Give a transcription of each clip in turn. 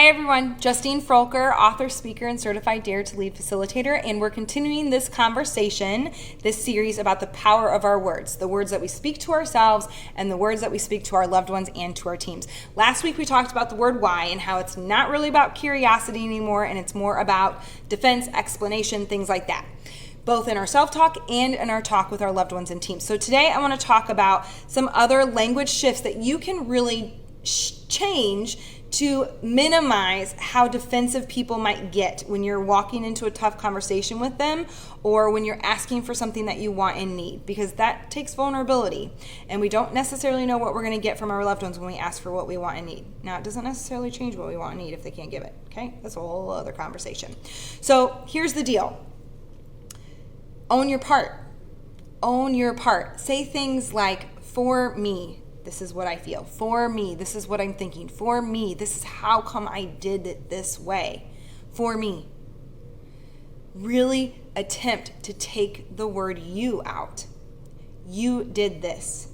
Hi everyone, Justine Froelker, author, speaker, and certified Dare to Lead Facilitator, and we're continuing this conversation, this series about the power of our words, the words that we speak to ourselves and the words that we speak to our loved ones and to our teams. Last week we talked about the word why and how it's not really about curiosity anymore, and it's more about defense, explanation, things like that, both in our self-talk and in our talk with our loved ones and teams. So today I want to talk about some other language shifts that you can really change to minimize how defensive people might get when you're walking into a tough conversation with them or when you're asking for something that you want and need, because that takes vulnerability, and we don't necessarily know what we're going to get from our loved ones when we ask for what we want and need. Now, it doesn't necessarily change what we want and need if they can't give it, okay? That's a whole other conversation. So here's the deal. Own your part. Own your part. Say things like, for me, this is what I feel. For me, this is what I'm thinking. For me, this is how come I did it this way. For me. Really attempt to take the word you out. You did this.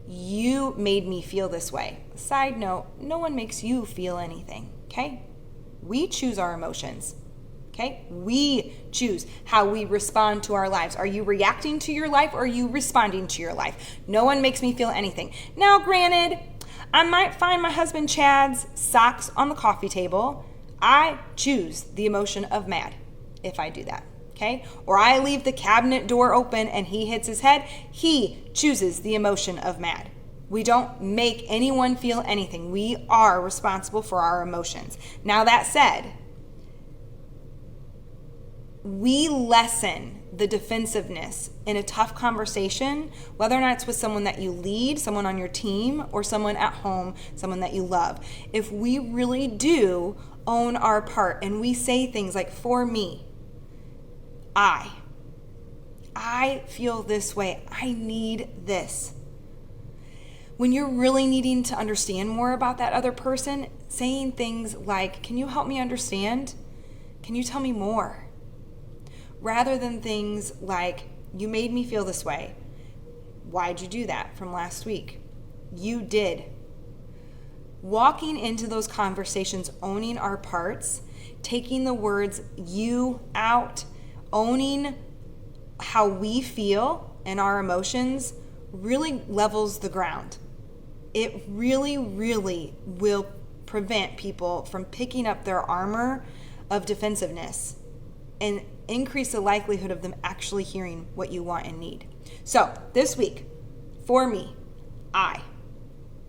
You made me feel this way. Side note, no one makes you feel anything, okay? We choose our emotions. Okay? We choose how we respond to our lives. Are you reacting to your life or are you responding to your life? No one makes me feel anything. Now, granted, I might find my husband Chad's socks on the coffee table. I choose the emotion of mad if I do that. Okay? Or I leave the cabinet door open and he hits his head. He chooses the emotion of mad. We don't make anyone feel anything. We are responsible for our emotions. Now, that said, we lessen the defensiveness in a tough conversation, whether or not it's with someone that you lead, someone on your team, or someone at home, someone that you love. If we really do own our part and we say things like, for me, I feel this way, I need this. When you're really needing to understand more about that other person, saying things like, can you help me understand? Can you tell me more? Rather than things like, you made me feel this way. Why'd you do that from last week? You did. Walking into those conversations, owning our parts, taking the words you out, owning how we feel and our emotions really levels the ground. It really, really will prevent people from picking up their armor of defensiveness and increase the likelihood of them actually hearing what you want and need. So this week, for me,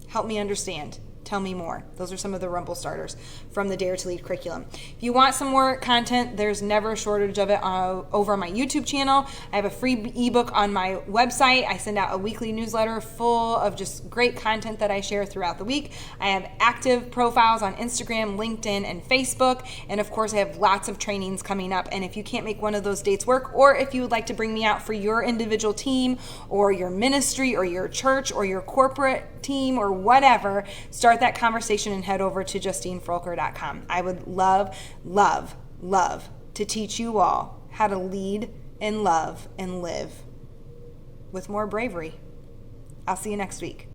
help me understand. Tell me more. Those are some of the rumble starters from the Dare to Lead curriculum. If you want some more content, there's never a shortage of it over on my YouTube channel. I have a free ebook on my website. I send out a weekly newsletter full of just great content that I share throughout the week. I have active profiles on Instagram, LinkedIn, and Facebook. And of course, I have lots of trainings coming up. And if you can't make one of those dates work, or if you would like to bring me out for your individual team or your ministry or your church or your corporate team or whatever, start that conversation and head over to JustineFroelker.com. I would love, love, love to teach you all how to lead and love and live with more bravery. I'll see you next week.